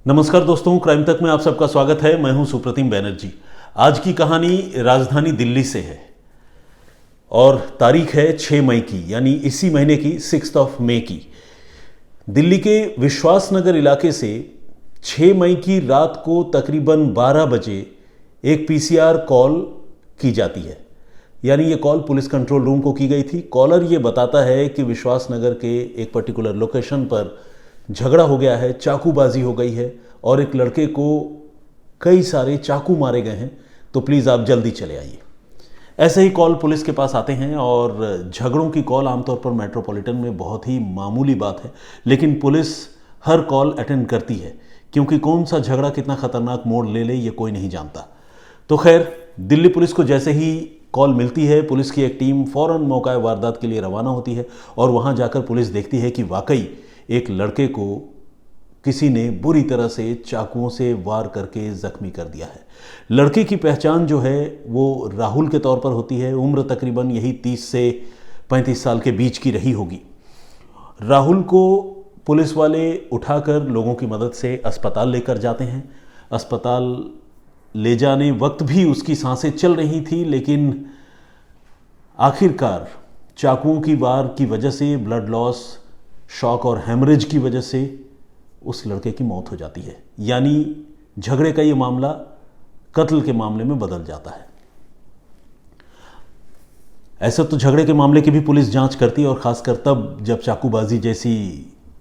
नमस्कार दोस्तों, क्राइम तक में आप सबका स्वागत है। मैं हूं सुप्रतिम बैनर्जी। आज की कहानी राजधानी दिल्ली से है और तारीख है 6 मई की, यानी इसी महीने की 6 मई की। दिल्ली के विश्वास नगर इलाके से 6 मई की रात को तकरीबन 12 बजे एक पीसीआर कॉल की जाती है। यानी ये कॉल पुलिस कंट्रोल रूम को की गई थी। कॉलर ये बताता है कि विश्वास नगर के एक पर्टिकुलर लोकेशन पर झगड़ा हो गया है, चाकूबाजी हो गई है और एक लड़के को कई सारे चाकू मारे गए हैं, तो प्लीज़ आप जल्दी चले आइए। ऐसे ही कॉल पुलिस के पास आते हैं और झगड़ों की कॉल आमतौर पर मेट्रोपॉलिटन में बहुत ही मामूली बात है, लेकिन पुलिस हर कॉल अटेंड करती है क्योंकि कौन सा झगड़ा कितना खतरनाक मोड़ ले ले ये कोई नहीं जानता। तो खैर, दिल्ली पुलिस को जैसे ही कॉल मिलती है, पुलिस की एक टीम फ़ौरन मौका वारदात के लिए रवाना होती है और वहाँ जाकर पुलिस देखती है कि वाकई एक लड़के को किसी ने बुरी तरह से चाकुओं से वार करके ज़ख्मी कर दिया है। लड़के की पहचान जो है वो राहुल के तौर पर होती है। उम्र तकरीबन यही 30 से 35 साल के बीच की रही होगी। राहुल को पुलिस वाले उठाकर लोगों की मदद से अस्पताल लेकर जाते हैं। अस्पताल ले जाने वक्त भी उसकी सांसें चल रही थी, लेकिन आखिरकार चाकुओं की वार की वजह से, ब्लड लॉस, शॉक और हेमरेज की वजह से उस लड़के की मौत हो जाती है। यानी झगड़े का ये मामला कत्ल के मामले में बदल जाता है। ऐसा तो झगड़े के मामले की भी पुलिस जांच करती है और ख़ासकर तब जब चाकूबाजी जैसी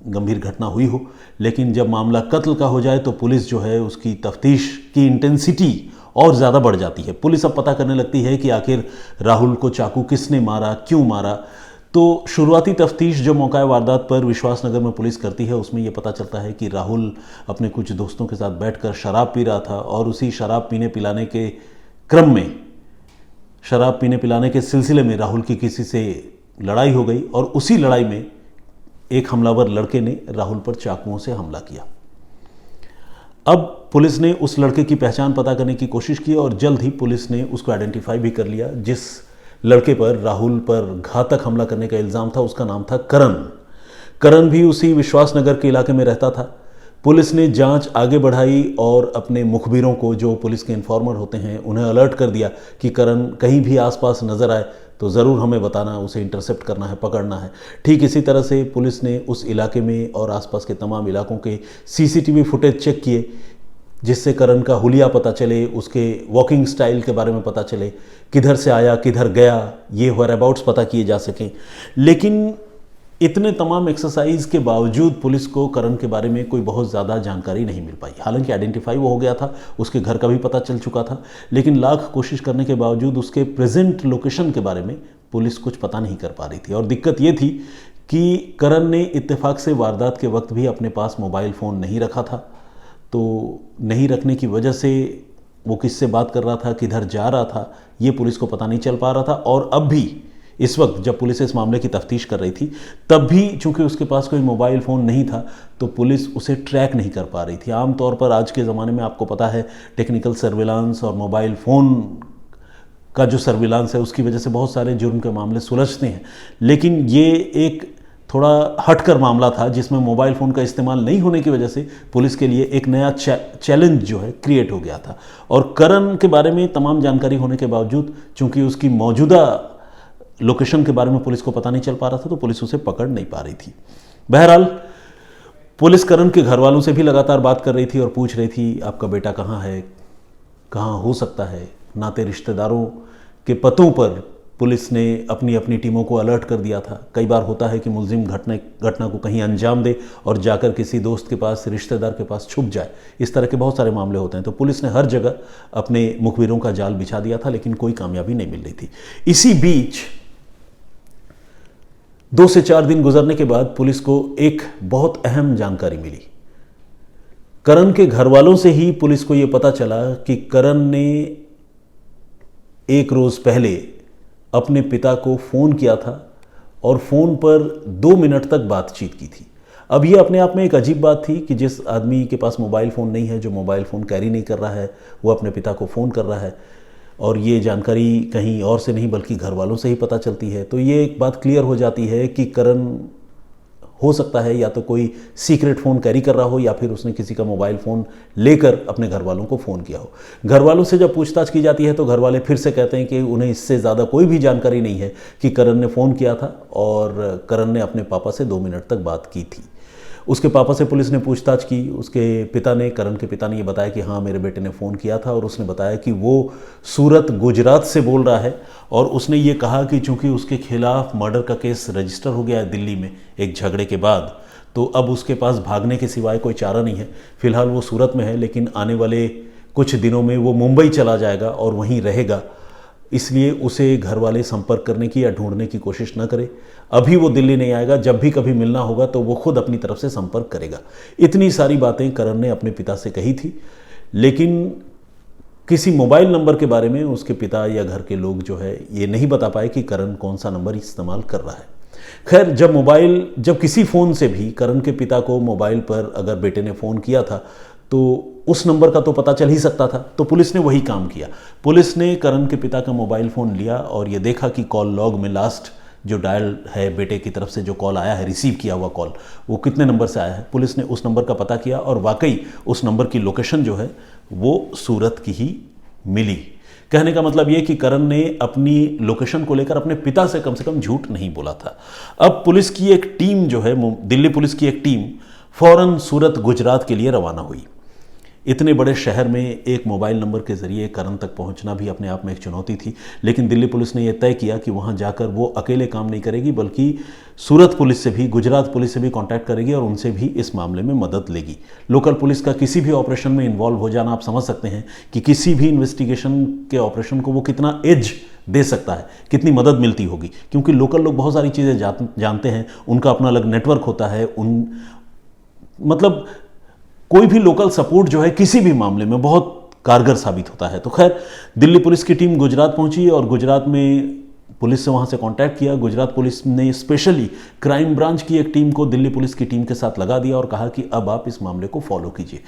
गंभीर घटना हुई हो, लेकिन जब मामला कत्ल का हो जाए तो पुलिस जो है उसकी तफ्तीश की इंटेंसिटी और ज़्यादा बढ़ जाती है। पुलिस अब पता करने लगती है कि आखिर राहुल को चाकू किसने मारा, क्यों मारा। तो शुरुआती तफ्तीश जो मौका वारदात पर विश्वास नगर में पुलिस करती है, उसमें यह पता चलता है कि राहुल अपने कुछ दोस्तों के साथ बैठकर शराब पी रहा था और उसी शराब पीने पिलाने के क्रम में, शराब पीने पिलाने के सिलसिले में राहुल की किसी से लड़ाई हो गई और उसी लड़ाई में एक हमलावर लड़के ने राहुल पर चाकुओं से हमला किया। अब पुलिस ने उस लड़के की पहचान पता करने की कोशिश की और जल्द ही पुलिस ने उसको आइडेंटिफाई भी कर लिया। जिस लड़के पर राहुल पर घातक हमला करने का इल्ज़ाम था उसका नाम था करण। करण भी उसी विश्वास नगर के इलाके में रहता था। पुलिस ने जांच आगे बढ़ाई और अपने मुखबिरों को, जो पुलिस के इन्फॉर्मर होते हैं, उन्हें अलर्ट कर दिया कि करण कहीं भी आसपास नज़र आए तो ज़रूर हमें बताना, उसे इंटरसेप्ट करना है, पकड़ना है। ठीक इसी तरह से पुलिस ने उस इलाके में और आसपास के तमाम इलाकों के सीसीटीवी फुटेज चेक किए, जिससे करण का हुलिया पता चले, उसके वॉकिंग स्टाइल के बारे में पता चले, किधर से आया, किधर गया, ये व्हेयरअबाउट्स पता किए जा सकें। लेकिन इतने तमाम एक्सरसाइज के बावजूद पुलिस को करण के बारे में कोई बहुत ज़्यादा जानकारी नहीं मिल पाई। हालांकि आइडेंटिफाई वो हो गया था, उसके घर का भी पता चल चुका था, लेकिन लाख कोशिश करने के बावजूद उसके प्रेजेंट लोकेशन के बारे में पुलिस कुछ पता नहीं कर पा रही थी। और दिक्कत ये थी कि करण ने इत्तेफाक से वारदात के वक्त भी अपने पास मोबाइल फ़ोन नहीं रखा था। तो नहीं रखने की वजह से वो किससे बात कर रहा था, किधर जा रहा था, ये पुलिस को पता नहीं चल पा रहा था। और अब भी इस वक्त जब पुलिस इस मामले की तफ्तीश कर रही थी, तब भी चूंकि उसके पास कोई मोबाइल फ़ोन नहीं था तो पुलिस उसे ट्रैक नहीं कर पा रही थी। आमतौर पर आज के ज़माने में आपको पता है, टेक्निकल सर्विलांस और मोबाइल फ़ोन का जो सर्विलांस है उसकी वजह से बहुत सारे जुर्म के मामले सुलझते हैं, लेकिन ये एक थोड़ा हटकर मामला था जिसमें मोबाइल फ़ोन का इस्तेमाल नहीं होने की वजह से पुलिस के लिए एक नया चैलेंज जो है क्रिएट हो गया था। और करण के बारे में तमाम जानकारी होने के बावजूद चूंकि उसकी मौजूदा लोकेशन के बारे में पुलिस को पता नहीं चल पा रहा था, तो पुलिस उसे पकड़ नहीं पा रही थी। बहरहाल पुलिस करण के घर वालों से भी लगातार बात कर रही थी और पूछ रही थी, आपका बेटा कहाँ है, कहाँ हो सकता है। नाते रिश्तेदारों के पतों पर पुलिस ने अपनी अपनी टीमों को अलर्ट कर दिया था। कई बार होता है कि मुलजिम घटना को कहीं अंजाम दे और जाकर किसी दोस्त के पास, रिश्तेदार के पास छुप जाए। इस तरह के बहुत सारे मामले होते हैं। तो पुलिस ने हर जगह अपने मुखबिरों का जाल बिछा दिया था, लेकिन कोई कामयाबी नहीं मिल रही थी। इसी बीच 2 से 4 दिन गुजरने के बाद पुलिस को एक बहुत अहम जानकारी मिली। करण के घर वालों से ही पुलिस को यह पता चला कि करण ने एक रोज़ पहले अपने पिता को फ़ोन किया था और फ़ोन पर 2 मिनट तक बातचीत की थी। अब ये अपने आप में एक अजीब बात थी कि जिस आदमी के पास मोबाइल फ़ोन नहीं है, जो मोबाइल फ़ोन कैरी नहीं कर रहा है, वो अपने पिता को फ़ोन कर रहा है और ये जानकारी कहीं और से नहीं बल्कि घर वालों से ही पता चलती है। तो ये एक बात क्लियर हो जाती है कि करण हो सकता है या तो कोई सीक्रेट फ़ोन कैरी कर रहा हो या फिर उसने किसी का मोबाइल फ़ोन लेकर अपने घर वालों को फ़ोन किया हो। घर वालों से जब पूछताछ की जाती है तो घर वाले फिर से कहते हैं कि उन्हें इससे ज़्यादा कोई भी जानकारी नहीं है कि करण ने फ़ोन किया था और करण ने अपने पापा से 2 मिनट तक बात की थी। उसके पापा से पुलिस ने पूछताछ की। उसके पिता ने, करण के पिता ने ये बताया कि हाँ, मेरे बेटे ने फ़ोन किया था और उसने बताया कि वो सूरत गुजरात से बोल रहा है और उसने ये कहा कि चूंकि उसके खिलाफ मर्डर का केस रजिस्टर हो गया है दिल्ली में एक झगड़े के बाद, तो अब उसके पास भागने के सिवाय कोई चारा नहीं है। फिलहाल वो सूरत में है, लेकिन आने वाले कुछ दिनों में वो मुंबई चला जाएगा और वहीं रहेगा, इसलिए उसे घर वाले संपर्क करने की या ढूंढने की कोशिश न करें। अभी वो दिल्ली नहीं आएगा, जब भी कभी मिलना होगा तो वो खुद अपनी तरफ से संपर्क करेगा। इतनी सारी बातें करण ने अपने पिता से कही थी, लेकिन किसी मोबाइल नंबर के बारे में उसके पिता या घर के लोग जो है ये नहीं बता पाए कि करण कौन सा नंबर इस्तेमाल कर रहा है। खैर, जब किसी फ़ोन से भी करण के पिता को मोबाइल पर अगर बेटे ने फ़ोन किया था तो उस नंबर का तो पता चल ही सकता था, तो पुलिस ने वही काम किया। पुलिस ने करण के पिता का मोबाइल फ़ोन लिया और ये देखा कि कॉल लॉग में लास्ट जो डायल है बेटे की तरफ से जो कॉल आया है, रिसीव किया हुआ कॉल, वो कितने नंबर से आया है। पुलिस ने उस नंबर का पता किया और वाकई उस नंबर की लोकेशन जो है वो सूरत की ही मिली। कहने का मतलब ये कि करण ने अपनी लोकेशन को लेकर अपने पिता से कम झूठ नहीं बोला था। अब पुलिस की एक टीम जो है, दिल्ली पुलिस की एक टीम फौरन सूरत गुजरात के लिए रवाना हुई। इतने बड़े शहर में एक मोबाइल नंबर के जरिए करण तक पहुंचना भी अपने आप में एक चुनौती थी, लेकिन दिल्ली पुलिस ने यह तय किया कि वहां जाकर वो अकेले काम नहीं करेगी, बल्कि सूरत पुलिस से भी, गुजरात पुलिस से भी कांटेक्ट करेगी और उनसे भी इस मामले में मदद लेगी। लोकल पुलिस का किसी भी ऑपरेशन में इन्वॉल्व हो जाना, आप समझ सकते हैं कि किसी भी इन्वेस्टिगेशन के ऑपरेशन को वो कितना एज दे सकता है, कितनी मदद मिलती होगी, क्योंकि लोकल लोग बहुत सारी चीज़ें जानते हैं, उनका अपना अलग नेटवर्क होता है। मतलब कोई भी लोकल सपोर्ट जो है किसी भी मामले में बहुत कारगर साबित होता है। तो खैर, दिल्ली पुलिस की टीम गुजरात पहुंची और गुजरात में पुलिस से वहां से कांटेक्ट किया। गुजरात पुलिस ने स्पेशली क्राइम ब्रांच की एक टीम को दिल्ली पुलिस की टीम के साथ लगा दिया और कहा कि अब आप इस मामले को फॉलो कीजिए।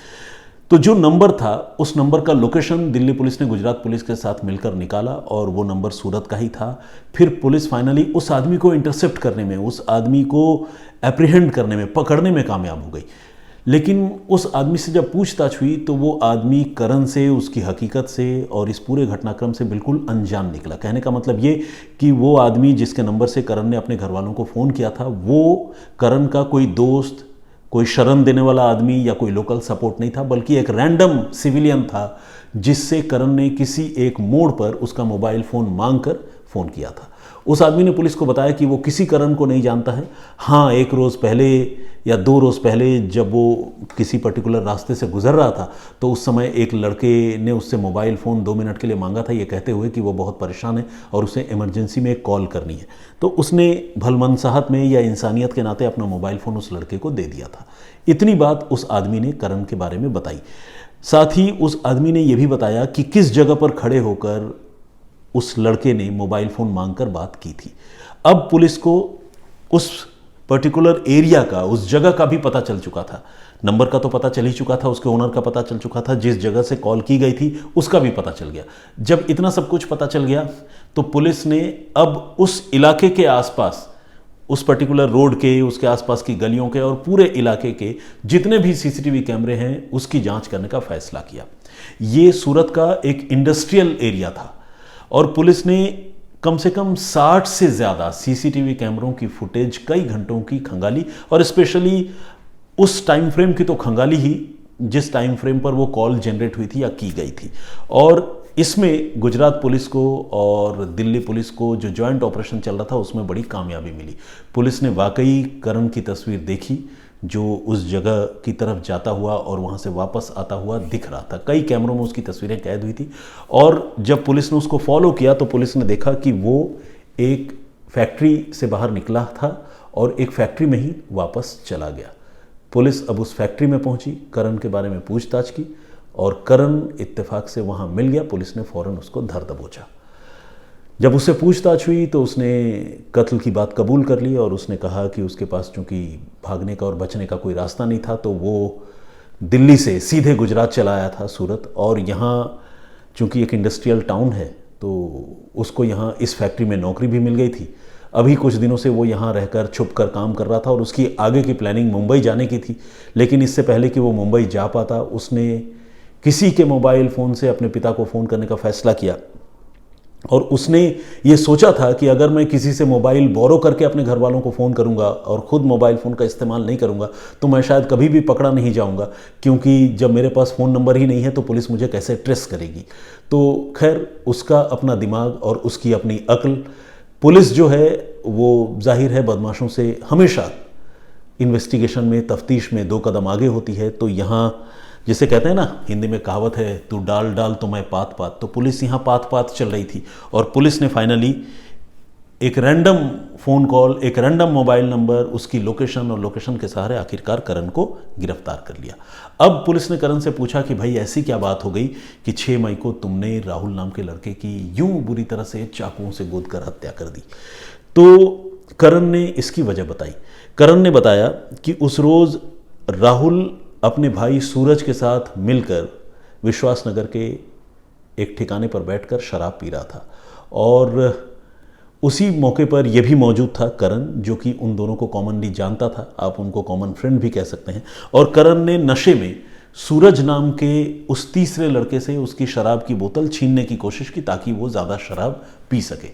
तो जो नंबर था, उस नंबर का लोकेशन दिल्ली पुलिस ने गुजरात पुलिस के साथ मिलकर निकाला और वो नंबर सूरत का ही था। फिर पुलिस फाइनली उस आदमी को इंटरसेप्ट करने में, उस आदमी को एप्रीहेंड करने में, पकड़ने में कामयाब हो गई। लेकिन उस आदमी से जब पूछताछ हुई तो वो आदमी करण से, उसकी हकीकत से और इस पूरे घटनाक्रम से बिल्कुल अनजान निकला। कहने का मतलब ये कि वो आदमी जिसके नंबर से करण ने अपने घर वालों को फ़ोन किया था, वो करण का कोई दोस्त, कोई शरण देने वाला आदमी या कोई लोकल सपोर्ट नहीं था, बल्कि एक रैंडम सिविलियन था जिससे करण ने किसी एक मोड़ पर उसका मोबाइल फ़ोन मांग कर फ़ोन किया था। उस आदमी ने पुलिस को बताया कि वो किसी करण को नहीं जानता है। हाँ, 1 रोज़ पहले या 2 रोज़ पहले जब वो किसी पर्टिकुलर रास्ते से गुजर रहा था तो उस समय एक लड़के ने उससे मोबाइल फ़ोन 2 मिनट के लिए मांगा था, ये कहते हुए कि वो बहुत परेशान है और उसे इमरजेंसी में एक कॉल करनी है। तो उसने भलमनसाहत में या इंसानियत के नाते अपना मोबाइल फ़ोन उस लड़के को दे दिया था। इतनी बात उस आदमी ने करण के बारे में बताई। साथ ही उस आदमी ने यह भी बताया कि किस जगह पर खड़े होकर उस लड़के ने मोबाइल फ़ोन मांगकर बात की थी। अब पुलिस को उस पर्टिकुलर एरिया का, उस जगह का भी पता चल चुका था। नंबर का तो पता चल ही चुका था, उसके ओनर का पता चल चुका था, जिस जगह से कॉल की गई थी उसका भी पता चल गया। जब इतना सब कुछ पता चल गया तो पुलिस ने अब उस इलाके के आसपास, उस पर्टिकुलर रोड के, उसके आसपास की गलियों के और पूरे इलाके के जितने भी सीसीटीवी कैमरे हैं उसकी जांच करने का फैसला किया। ये सूरत का एक इंडस्ट्रियल एरिया था और पुलिस ने कम से कम 60 से ज़्यादा सीसीटीवी कैमरों की फुटेज कई घंटों की खंगाली और स्पेशली उस टाइम फ्रेम की तो खंगाली ही जिस टाइम फ्रेम पर वो कॉल जनरेट हुई थी या की गई थी। और इसमें गुजरात पुलिस को और दिल्ली पुलिस को जो जॉइंट ऑपरेशन चल रहा था उसमें बड़ी कामयाबी मिली। पुलिस ने वाकई करण की तस्वीर देखी जो उस जगह की तरफ जाता हुआ और वहाँ से वापस आता हुआ दिख रहा था। कई कैमरों में उसकी तस्वीरें कैद हुई थी और जब पुलिस ने उसको फॉलो किया तो पुलिस ने देखा कि वो एक फैक्ट्री से बाहर निकला था और एक फैक्ट्री में ही वापस चला गया। पुलिस अब उस फैक्ट्री में पहुंची, करण के बारे में पूछताछ की और करण इत्तेफाक से वहाँ मिल गया। पुलिस ने फ़ौरन उसको धर दबोचा। जब उससे पूछताछ हुई तो उसने कत्ल की बात कबूल कर ली और उसने कहा कि उसके पास चूंकि भागने का और बचने का कोई रास्ता नहीं था तो वो दिल्ली से सीधे गुजरात चला आया था सूरत, और यहाँ चूंकि एक इंडस्ट्रियल टाउन है तो उसको यहाँ इस फैक्ट्री में नौकरी भी मिल गई थी। अभी कुछ दिनों से वो यहाँ रहकर छुप कर काम कर रहा था और उसकी आगे की प्लानिंग मुंबई जाने की थी। लेकिन इससे पहले कि वो मुंबई जा पाता, उसने किसी के मोबाइल फ़ोन से अपने पिता को फ़ोन करने का फ़ैसला किया और उसने ये सोचा था कि अगर मैं किसी से मोबाइल बोरो करके अपने घर वालों को फ़ोन करूंगा और ख़ुद मोबाइल फ़ोन का इस्तेमाल नहीं करूंगा तो मैं शायद कभी भी पकड़ा नहीं जाऊंगा, क्योंकि जब मेरे पास फ़ोन नंबर ही नहीं है तो पुलिस मुझे कैसे ट्रेस करेगी। तो खैर, उसका अपना दिमाग और उसकी अपनी अक्ल, पुलिस जो है वो जाहिर है बदमाशों से हमेशा इन्वेस्टिगेशन में, तफ्तीश में 2 कदम आगे होती है। तो यहाँ जिसे कहते हैं ना, हिंदी में कहावत है, तू डाल डाल तो मैं पात पात, तो पुलिस यहाँ पात पात चल रही थी और पुलिस ने फाइनली एक रैंडम फ़ोन कॉल, एक रैंडम मोबाइल नंबर, उसकी लोकेशन और लोकेशन के सहारे आखिरकार करण को गिरफ्तार कर लिया। अब पुलिस ने करण से पूछा कि भाई ऐसी क्या बात हो गई कि 6 मई को तुमने राहुल नाम के लड़के की यूं बुरी तरह से चाकुओं से गोद कर हत्या कर दी। तो करण ने इसकी वजह बताई। करण ने बताया कि उस रोज़ राहुल अपने भाई सूरज के साथ मिलकर विश्वासनगर के एक ठिकाने पर बैठकर शराब पी रहा था और उसी मौके पर यह भी मौजूद था करण, जो कि उन दोनों को कॉमनली जानता था, आप उनको कॉमन फ्रेंड भी कह सकते हैं। और करण ने नशे में सूरज नाम के उस तीसरे लड़के से उसकी शराब की बोतल छीनने की कोशिश की ताकि वो ज़्यादा शराब पी सके,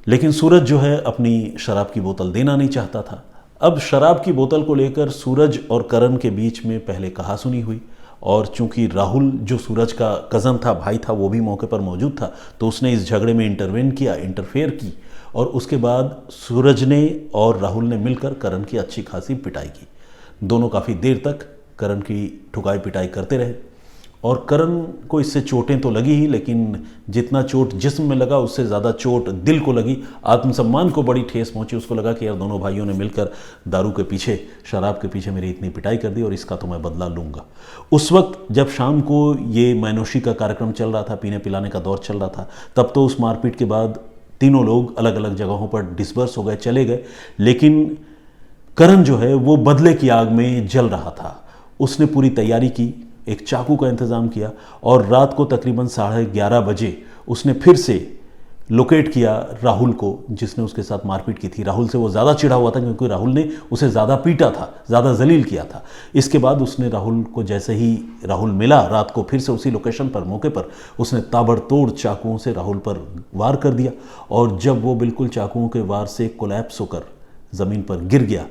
लेकिन सूरज जो है अपनी शराब की बोतल देना नहीं चाहता था। अब शराब की बोतल को लेकर सूरज और करण के बीच में पहले कहासुनी हुई और चूंकि राहुल जो सूरज का कज़न था, भाई था, वो भी मौके पर मौजूद था, तो उसने इस झगड़े में इंटरफेयर की और उसके बाद सूरज ने और राहुल ने मिलकर करण की अच्छी खासी पिटाई की। दोनों काफ़ी देर तक करण की ठुकाई पिटाई करते रहे और करण को इससे चोटें तो लगी ही, लेकिन जितना चोट जिस्म में लगा उससे ज़्यादा चोट दिल को लगी, आत्मसम्मान को बड़ी ठेस पहुंची। उसको लगा कि यार दोनों भाइयों ने मिलकर दारू के पीछे, शराब के पीछे मेरी इतनी पिटाई कर दी और इसका तो मैं बदला लूँगा। उस वक्त जब शाम को ये मैनोशी का कार्यक्रम चल रहा था, पीने पिलाने का दौर चल रहा था, तब तो उस मारपीट के बाद तीनों लोग अलग अलग जगहों पर डिस्पर्स हो गए, चले गए, लेकिन करण जो है वो बदले की आग में जल रहा था। उसने पूरी तैयारी की, एक चाकू का इंतज़ाम किया और रात को तकरीबन 11:30 बजे उसने फिर से लोकेट किया राहुल को, जिसने उसके साथ मारपीट की थी। राहुल से वो ज़्यादा चिढ़ा हुआ था क्योंकि राहुल ने उसे ज़्यादा पीटा था, ज़्यादा जलील किया था। इसके बाद उसने राहुल को, जैसे ही राहुल मिला रात को, फिर से उसी लोकेशन पर, मौके पर, उसने ताबड़तोड़ चाकुओं से राहुल पर वार कर दिया और जब वो बिल्कुल चाकुओं के वार से कोलैप्स होकर ज़मीन पर गिर गया,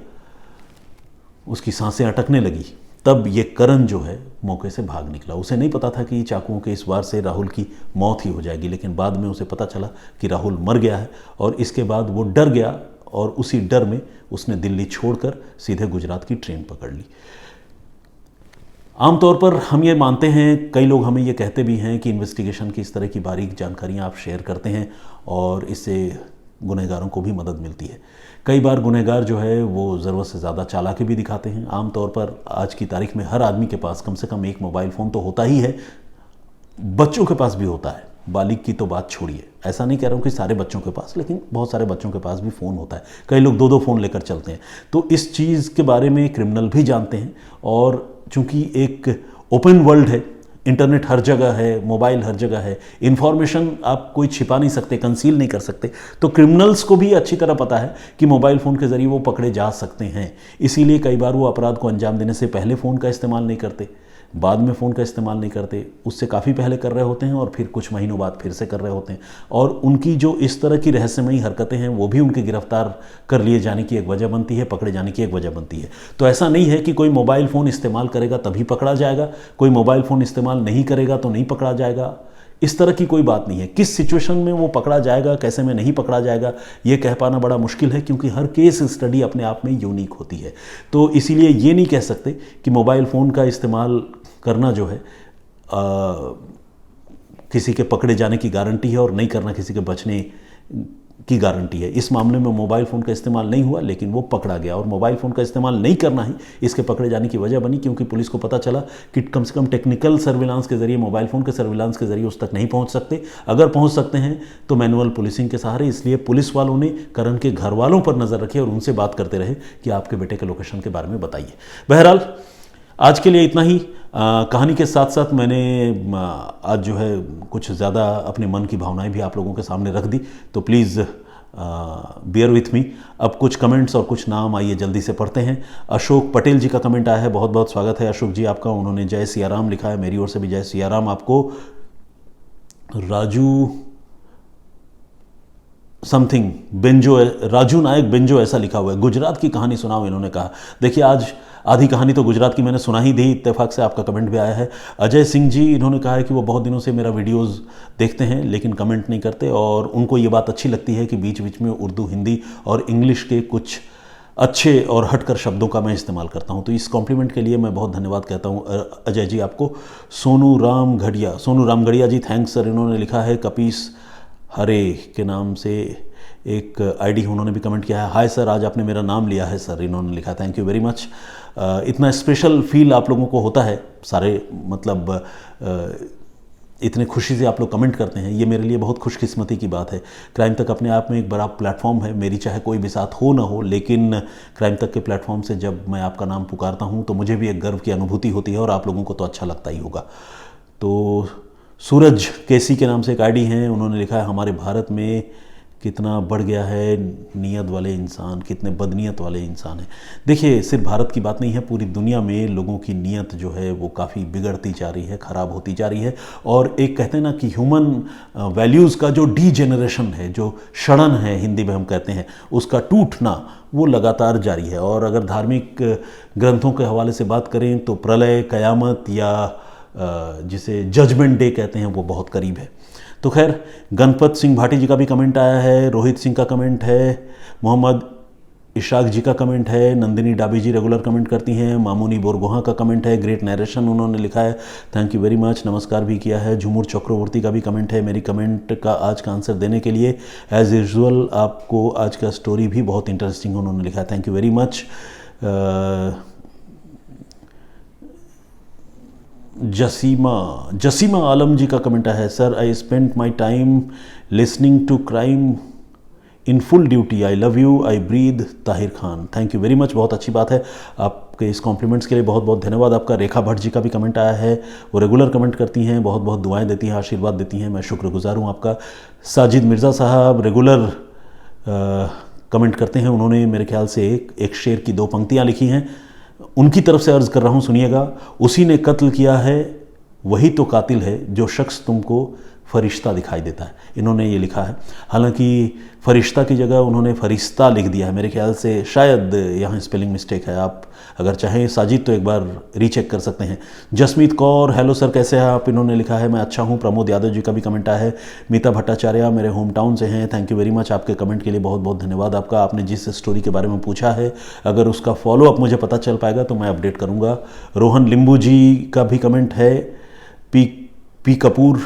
उसकी सांसें अटकने लगी, तब ये करण जो है मौके से भाग निकला। उसे नहीं पता था कि चाकुओं के इस वार से राहुल की मौत ही हो जाएगी, लेकिन बाद में उसे पता चला कि राहुल मर गया है और इसके बाद वो डर गया और उसी डर में उसने दिल्ली छोड़कर सीधे गुजरात की ट्रेन पकड़ ली। आमतौर पर हम ये मानते हैं, कई लोग हमें ये कहते भी हैं कि इन्वेस्टिगेशन की इस तरह की बारीक जानकारियाँ आप शेयर करते हैं और इससे गुनहगारों को भी मदद मिलती है। कई बार गुनहगार जो है वो ज़रूरत से ज़्यादा चालाकी भी दिखाते हैं। आमतौर पर आज की तारीख में हर आदमी के पास कम से कम एक मोबाइल फ़ोन तो होता ही है, बच्चों के पास भी होता है, बालिग की तो बात छोड़िए। ऐसा नहीं कह रहा हूँ कि सारे बच्चों के पास, लेकिन बहुत सारे बच्चों के पास भी फ़ोन होता है। कई लोग 2-2 फ़ोन लेकर चलते हैं। तो इस चीज़ के बारे में क्रिमिनल भी जानते हैं और चूँकि एक ओपन वर्ल्ड है, इंटरनेट हर जगह है, मोबाइल हर जगह है, इन्फॉर्मेशन आप कोई छिपा नहीं सकते, कंसील नहीं कर सकते, तो क्रिमिनल्स को भी अच्छी तरह पता है कि मोबाइल फ़ोन के ज़रिए वो पकड़े जा सकते हैं। इसीलिए कई बार वो अपराध को अंजाम देने से पहले फ़ोन का इस्तेमाल नहीं करते, बाद में फ़ोन का इस्तेमाल नहीं करते, उससे काफ़ी पहले कर रहे होते हैं और फिर कुछ महीनों बाद फिर से कर रहे होते हैं। और उनकी जो इस तरह की रहस्यमयी हरकतें हैं वो भी उनके गिरफ्तार कर लिए जाने की एक वजह बनती है, पकड़े जाने की एक वजह बनती है। तो ऐसा नहीं है कि कोई मोबाइल फ़ोन इस्तेमाल करेगा तभी पकड़ा जाएगा, कोई मोबाइल फ़ोन इस्तेमाल नहीं करेगा तो नहीं पकड़ा जाएगा, इस तरह की कोई बात नहीं है। किस सिचुएशन में वो पकड़ा जाएगा, कैसे में नहीं पकड़ा जाएगा, ये कह पाना बड़ा मुश्किल है, क्योंकि हर केस स्टडी अपने आप में यूनिक होती है। तो इसीलिए ये नहीं कह सकते कि मोबाइल फ़ोन का इस्तेमाल करना जो है किसी के पकड़े जाने की गारंटी है और नहीं करना किसी के बचने की गारंटी है। इस मामले में मोबाइल फ़ोन का इस्तेमाल नहीं हुआ, लेकिन वो पकड़ा गया और मोबाइल फ़ोन का इस्तेमाल नहीं करना ही इसके पकड़े जाने की वजह बनी, क्योंकि पुलिस को पता चला कि कम से कम टेक्निकल सर्विलांस के ज़रिए, मोबाइल फ़ोन के सर्विलांस के ज़रिए उस तक नहीं पहुंच सकते। अगर पहुंच सकते हैं तो मैनुअल पुलिसिंग के सहारे। इसलिए पुलिस वालों ने करण के घर वालों पर नज़र रखी और उनसे बात करते रहे कि आपके बेटे के लोकेशन के बारे में बताइए। बहरहाल आज के लिए इतना ही। कहानी के साथ साथ मैंने आज जो है कुछ ज़्यादा अपने मन की भावनाएं भी आप लोगों के सामने रख दी, तो प्लीज़ बियर विथ मी। अब कुछ कमेंट्स और कुछ नाम आइए जल्दी से पढ़ते हैं। अशोक पटेल जी का कमेंट आया है, बहुत बहुत स्वागत है अशोक जी आपका। उन्होंने जय सिया राम लिखा है, मेरी ओर से भी जय सिया राम आपको। राजू समथिंग बेंजो, राजू नायक बेंजो ऐसा लिखा हुआ है, गुजरात की कहानी सुनाओ इन्होंने कहा। देखिए आज आधी कहानी तो गुजरात की मैंने सुना ही दी, इत्तेफाक से आपका कमेंट भी आया है। अजय सिंह जी इन्होंने कहा है कि वो बहुत दिनों से मेरा वीडियोस देखते हैं लेकिन कमेंट नहीं करते, और उनको ये बात अच्छी लगती है कि बीच बीच में उर्दू, हिंदी और इंग्लिश के कुछ अच्छे और हटकर शब्दों का मैं इस्तेमाल करता हूं। तो इस कॉम्प्लीमेंट के लिए मैं बहुत धन्यवाद कहता हूं अजय जी आपको। सोनू राम घड़िया जी थैंक्स सर, इन्होंने लिखा है। कपीस हरे के नाम से एक आईडी उन्होंने भी कमेंट किया है, हाय सर आज आपने मेरा नाम लिया है सर, इन्होंने लिखा थैंक यू वेरी मच। इतना स्पेशल फील आप लोगों को होता है, सारे मतलब इतने खुशी से आप लोग कमेंट करते हैं, ये मेरे लिए बहुत खुशकिस्मती की बात है। क्राइम तक अपने आप में एक बड़ा प्लेटफॉर्म है, मेरी चाहे कोई भी साथ हो ना हो, लेकिन क्राइम तक के प्लेटफॉर्म से जब मैं आपका नाम पुकारता हूँ तो मुझे भी एक गर्व की अनुभूति होती है और आप लोगों को तो अच्छा लगता ही होगा। तो सूरज केसी के नाम से एक आईडी हैं, उन्होंने लिखा है हमारे भारत में कितना बढ़ गया है नियत वाले इंसान, कितने बदनीयत वाले इंसान हैं। देखिए सिर्फ भारत की बात नहीं है, पूरी दुनिया में लोगों की नीयत जो है वो काफ़ी बिगड़ती जा रही है, ख़राब होती जा रही है। और एक कहते हैं ना कि ह्यूमन वैल्यूज़ का जो डीजेनरेशन है, जो क्षरण है हिंदी में हम कहते हैं, उसका टूटना वो लगातार जारी है। और अगर धार्मिक ग्रंथों के हवाले से बात करें तो प्रलय, कयामत या जिसे जजमेंट डे कहते हैं वो बहुत करीब है। तो खैर गणपत सिंह भाटी जी का भी कमेंट आया है, रोहित सिंह का कमेंट है, मोहम्मद इशाक जी का कमेंट है, नंदिनी डाबी जी रेगुलर कमेंट करती हैं, मामूनी बोरगोहा का कमेंट है, ग्रेट नरेशन उन्होंने लिखा है, थैंक यू वेरी मच, नमस्कार भी किया है। झुमूर चक्रवर्ती का भी कमेंट है, मेरी कमेंट का आज का आंसर देने के लिए एज यूजुअल आपको आज का स्टोरी भी बहुत इंटरेस्टिंग उन्होंने लिखा है, thank you very much. Jasima Alam ji का कमेंट है, sir I spend my time listening to crime in full duty, I love you, I breathe Tahir Khan, thank you very much, बहुत अच्छी बात है। आपके इस कॉम्प्लीमेंट्स के लिए बहुत बहुत धन्यवाद आपका। रेखा भट्ट जी का भी कमेंट आया है, वो रेगुलर कमेंट करती हैं, बहुत बहुत दुआएं देती हैं, आशीर्वाद देती हैं, मैं शुक्रगुजार हूँ आपका। साजिद मिर्ज़ा साहब रेगुलर कमेंट करते हैं, उन्होंने मेरे ख्याल से एक शेर की 2 पंक्तियाँ लिखी हैं, उनकी तरफ से अर्ज़ कर रहा हूँ, सुनिएगा। उसी ने कत्ल किया है वही तो कातिल है, जो शख्स तुमको फरिश्ता दिखाई देता है, इन्होंने ये लिखा है। हालांकि फरिश्ता की जगह उन्होंने फरिश्ता लिख दिया है, मेरे ख्याल से शायद यहाँ स्पेलिंग मिस्टेक है। आप अगर चाहें साजिद तो एक बार रीचेक कर सकते हैं। जसमीत कौर हेलो सर कैसे हैं आप, इन्होंने लिखा है मैं अच्छा हूँ। प्रमोद यादव जी का भी कमेंट आया है। मीता भट्टाचार्य मेरे होम टाउन से हैं, थैंक यू वेरी मच, आपके कमेंट के लिए बहुत बहुत धन्यवाद आपका। आपने जिस स्टोरी के बारे में पूछा है अगर उसका फॉलोअप मुझे पता चल पाएगा तो मैं अपडेट करूँगा। रोहन लिंबू जी का भी कमेंट है, पी कपूर,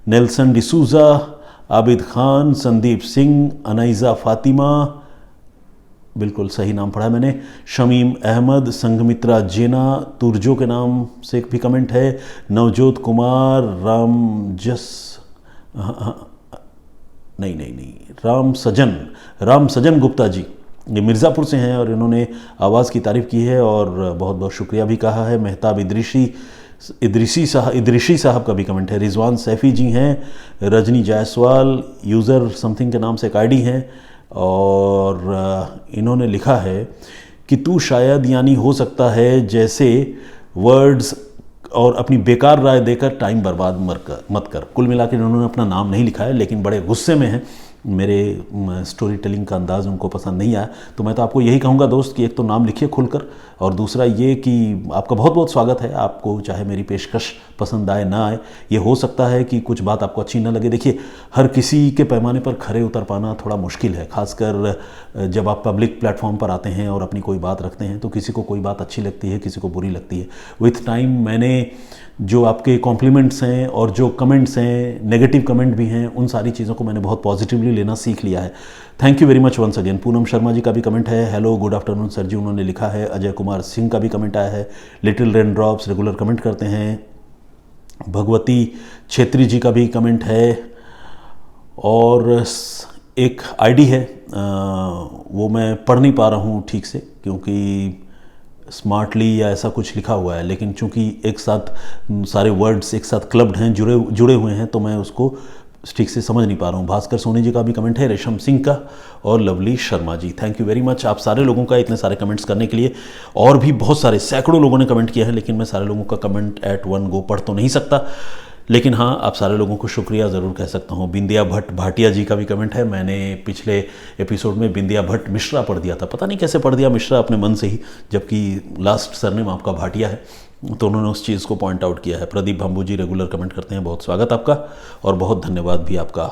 नेल्सन डिसूजा, आबिद खान, संदीप सिंह, अनाइज़ा फातिमा, बिल्कुल सही नाम पढ़ा मैंने, शमीम अहमद, संघमित्रा जेना, तुरजो के नाम से एक भी कमेंट है, नवजोत कुमार, राम सजन गुप्ता जी, ये मिर्ज़ापुर से हैं और इन्होंने आवाज़ की तारीफ़ की है और बहुत बहुत शुक्रिया भी कहा है। मेहताब इदरीसी साहब का भी कमेंट है। रिजवान सैफ़ी जी हैं, रजनी जायसवाल यूज़र समथिंग के नाम से एक आईडी हैं और इन्होंने लिखा है कि तू शायद यानी हो सकता है जैसे वर्ड्स और अपनी बेकार राय देकर टाइम बर्बाद मत कर। कुल मिलाकर इन्होंने अपना नाम नहीं लिखा है लेकिन बड़े गुस्से में हैं, मेरे स्टोरी टेलिंग का अंदाज़ उनको पसंद नहीं आया। तो मैं तो आपको यही कहूँगा दोस्त कि एक तो नाम लिखिए खुलकर, और दूसरा ये कि आपका बहुत बहुत स्वागत है। आपको चाहे मेरी पेशकश पसंद आए ना आए, ये हो सकता है कि कुछ बात आपको अच्छी ना लगे। देखिए हर किसी के पैमाने पर खरे उतर पाना थोड़ा मुश्किल है, खासकर जब आप पब्लिक प्लेटफॉर्म पर आते हैं और अपनी कोई बात रखते हैं तो किसी को कोई बात अच्छी लगती है, किसी को बुरी लगती है। विथ टाइम मैंने जो आपके कॉम्प्लीमेंट्स हैं और जो कमेंट्स हैं, नेगेटिव कमेंट भी हैं, उन सारी चीज़ों को मैंने बहुत पॉजिटिवली लेना सीख लिया है। Thank you very much once again. Poonam Sharma ji का भी कमेंट है, hello good afternoon sir ji, उन्होंने लिखा है। अजय कुमार सिंह का भी कमेंट आया है। Little rain drops regular comment करते हैं। भगवती छेत्री जी का भी कमेंट है और एक आईडी है, वो मैं पढ़ नहीं पा रहा हूँ ठीक से क्योंकि स्मार्टली या ऐसा कुछ लिखा हुआ है, लेकिन चूंकि एक साथ सारे वर्ड्स एक साथ क्लब्ड हैं, जुड़े हुए हैं, तो मैं उसको ठीक से समझ नहीं पा रहा हूँ। भास्कर सोनी जी का भी कमेंट है, रेशम सिंह का और Lovely Sharma ji, thank you very much आप सारे लोगों का इतने सारे कमेंट्स करने के लिए। और भी बहुत सारे सैकड़ों लोगों ने कमेंट किया है, लेकिन मैं सारे लोगों का कमेंट एट वन गो पढ़ तो नहीं सकता, लेकिन हाँ आप सारे लोगों को शुक्रिया ज़रूर कह सकता हूँ। बिंदिया भट्ट भाटिया जी का भी कमेंट है। मैंने पिछले एपिसोड में बिंदिया भट्ट मिश्रा पढ़ दिया था, पता नहीं कैसे पढ़ दिया मिश्रा अपने मन से ही, जबकि लास्ट सरनेम आपका भाटिया है, तो उन्होंने उस चीज़ को पॉइंट आउट किया है। प्रदीप भाम्बू जी रेगुलर कमेंट करते हैं, बहुत स्वागत आपका और बहुत धन्यवाद भी आपका,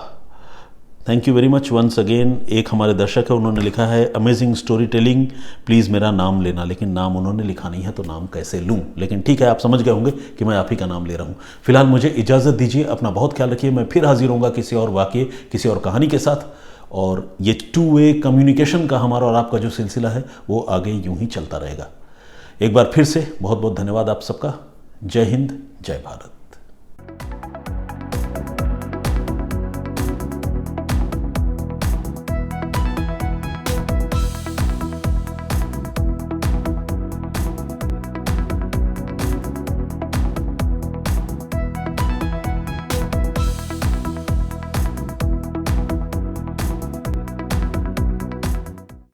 thank you very much once again. एक हमारे दर्शक है, उन्होंने लिखा है अमेजिंग स्टोरी टेलिंग, प्लीज़ मेरा नाम लेना, लेकिन नाम उन्होंने लिखा नहीं है तो नाम कैसे लूँ, लेकिन ठीक है आप समझ गए होंगे कि मैं आप ही का नाम ले रहा हूँ। फिलहाल मुझे इजाज़त दीजिए, अपना बहुत ख्याल रखिए, मैं फिर हाजिर होऊंगा किसी और वाक़ये किसी और कहानी के साथ, और ये 2 वे कम्युनिकेशन का हमारा और आपका जो सिलसिला है वो आगे यूँ ही चलता रहेगा। एक बार फिर से बहुत बहुत धन्यवाद आप सबका। जय हिंद, जय भारत।